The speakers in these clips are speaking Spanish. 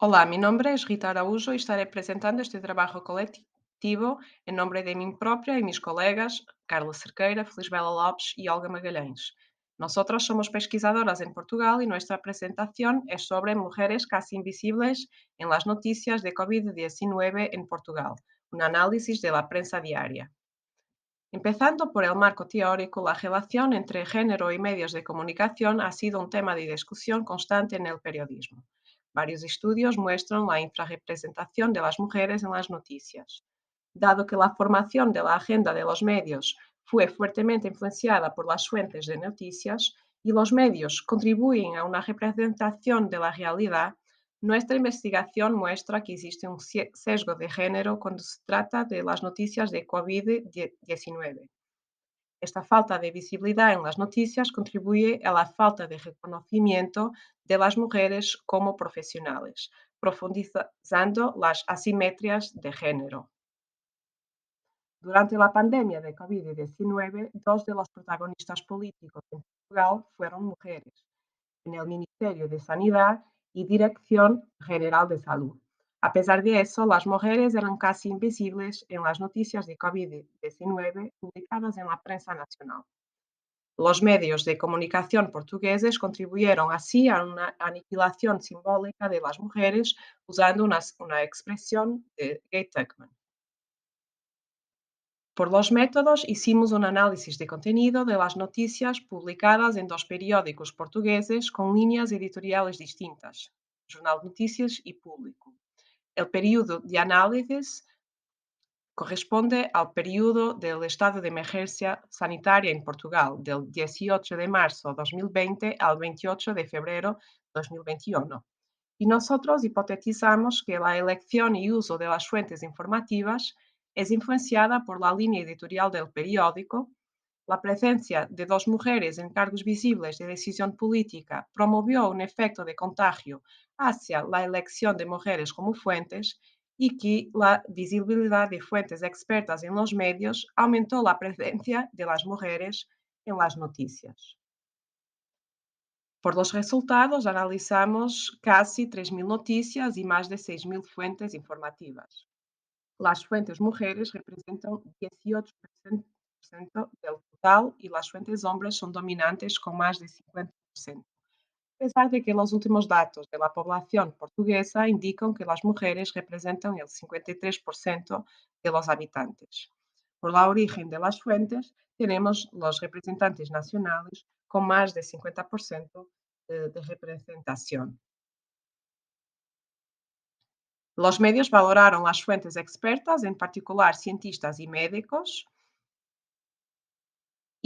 Hola, mi nombre es Rita Araújo y estaré presentando este trabajo colectivo en nombre de mí propia y mis colegas Carla Cerqueira, Felisbela Lopes y Olga Magalhães. Nosotros somos pesquisadoras en Portugal y nuestra presentación es sobre mujeres casi invisibles en las noticias de COVID-19 en Portugal, un análisis de la prensa diaria. Empezando por el marco teórico, la relación entre género y medios de comunicación ha sido un tema de discusión constante en el periodismo. Varios estudios muestran la infrarrepresentación de las mujeres en las noticias. Dado que la formación de la agenda de los medios fue fuertemente influenciada por las fuentes de noticias y los medios contribuyen a una representación de la realidad, nuestra investigación muestra que existe un sesgo de género cuando se trata de las noticias de COVID-19. Esta falta de visibilidad en las noticias contribuye a la falta de reconocimiento de las mujeres como profesionales, profundizando las asimetrías de género. Durante la pandemia de COVID-19, dos de los protagonistas políticos en Portugal fueron mujeres en el Ministerio de Sanidad y Dirección General de Salud. A pesar de eso, las mujeres eran casi invisibles en las noticias de COVID-19 publicadas en la prensa nacional. Los medios de comunicación portugueses contribuyeron así a una aniquilación simbólica de las mujeres usando una expresión de Gay Tuckman. Por los métodos, hicimos un análisis de contenido de las noticias publicadas en dos periódicos portugueses con líneas editoriales distintas, Jornal de Notícias y Público. El periodo de análisis corresponde al periodo del estado de emergencia sanitaria en Portugal, del 18 de marzo de 2020 al 28 de febrero de 2021. Y nosotros hipotetizamos que la elección y uso de las fuentes informativas es influenciada por la línea editorial del periódico. La presencia de dos mujeres en cargos visibles de decisión política promovió un efecto de contagio hacia la elección de mujeres como fuentes y que la visibilidad de fuentes expertas en los medios aumentó la presencia de las mujeres en las noticias. Por los resultados, analizamos casi 3.000 noticias y más de 6.000 fuentes informativas. Las fuentes mujeres representan 18% del total y las fuentes hombres son dominantes con más de 50%. A pesar de que los últimos datos de la población portuguesa indican que las mujeres representan el 53% de los habitantes. Por la origen de las fuentes, tenemos los representantes nacionales con más de 50% de representación. Los medios valoraron las fuentes expertas, en particular cientistas y médicos,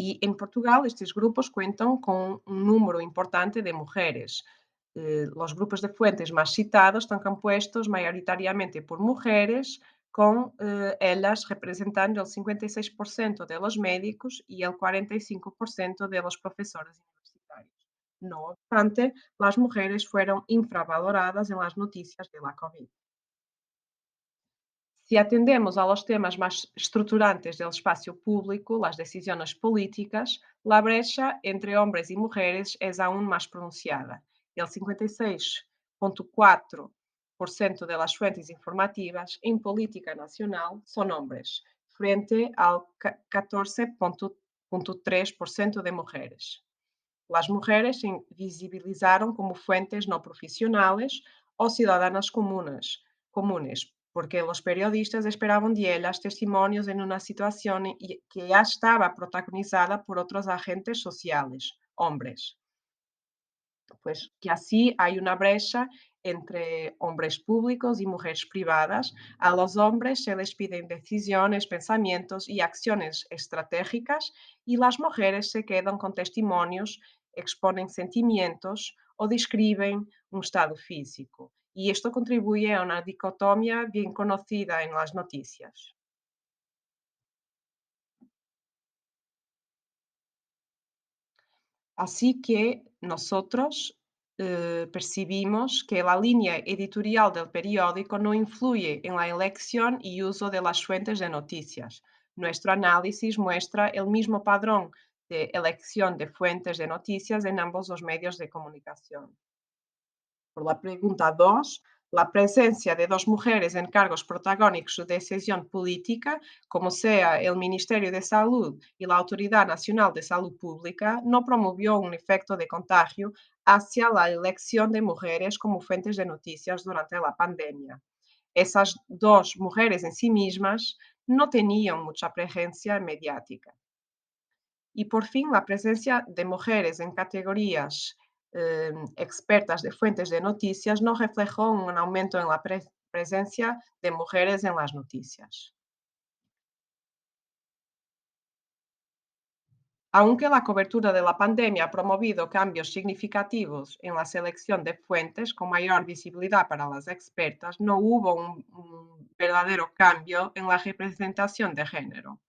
y en Portugal estos grupos cuentan con un número importante de mujeres. Los grupos de fuentes más citados están compuestos mayoritariamente por mujeres, con ellas representando el 56% de los médicos y el 45% de los profesores universitarios. No obstante, las mujeres fueron infravaloradas en las noticias de la COVID. Si atendemos a los temas más estructurantes del espacio público, las decisiones políticas, la brecha entre hombres y mujeres es aún más pronunciada. El 56,4% de las fuentes informativas en política nacional son hombres, frente al 14,3% de mujeres. Las mujeres se visibilizaron como fuentes no profesionales o ciudadanas comunes, porque los periodistas esperaban de ellas testimonios en una situación que ya estaba protagonizada por otros agentes sociales, hombres. Pues que así hay una brecha entre hombres públicos y mujeres privadas. A los hombres se les piden decisiones, pensamientos y acciones estratégicas y las mujeres se quedan con testimonios, exponen sentimientos o describen un estado físico. Y esto contribuye a una dicotomía bien conocida en las noticias. Así que nosotros percibimos que la línea editorial del periódico no influye en la elección y uso de las fuentes de noticias. Nuestro análisis muestra el mismo padrón de elección de fuentes de noticias en ambos los medios de comunicación. Por la pregunta 2, La presencia de dos mujeres en cargos protagónicos de decisión política, como sea el Ministerio de Salud y la Autoridad Nacional de Salud Pública, no promovió un efecto de contagio hacia la elección de mujeres como fuentes de noticias durante la pandemia. Esas dos mujeres en sí mismas no tenían mucha presencia mediática. Y por fin, la presencia de mujeres en categorías expertas de fuentes de noticias no reflejó un aumento en la presencia de mujeres en las noticias. Aunque la cobertura de la pandemia ha promovido cambios significativos en la selección de fuentes con mayor visibilidad para las expertas, no hubo un verdadero cambio en la representación de género.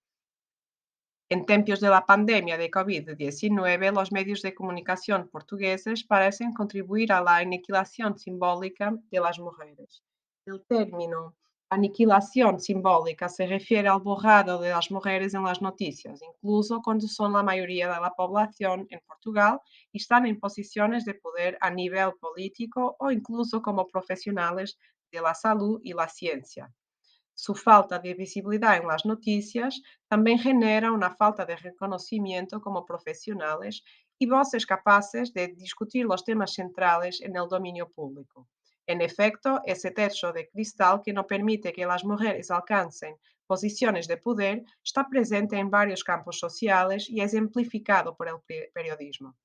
En tiempos de la pandemia de COVID-19, los medios de comunicación portugueses parecen contribuir a la aniquilación simbólica de las mujeres. El término aniquilación simbólica se refiere al borrado de las mujeres en las noticias, incluso cuando son la mayoría de la población en Portugal y están en posiciones de poder a nivel político o incluso como profesionales de la salud y la ciencia. Su falta de visibilidad en las noticias también genera una falta de reconocimiento como profesionales y voces capaces de discutir los temas centrales en el dominio público. En efecto, ese techo de cristal que no permite que las mujeres alcancen posiciones de poder está presente en varios campos sociales y es amplificado por el periodismo.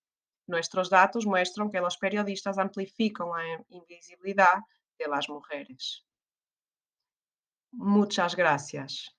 Nuestros datos muestran que los periodistas amplifican la invisibilidad de las mujeres. Muchas gracias.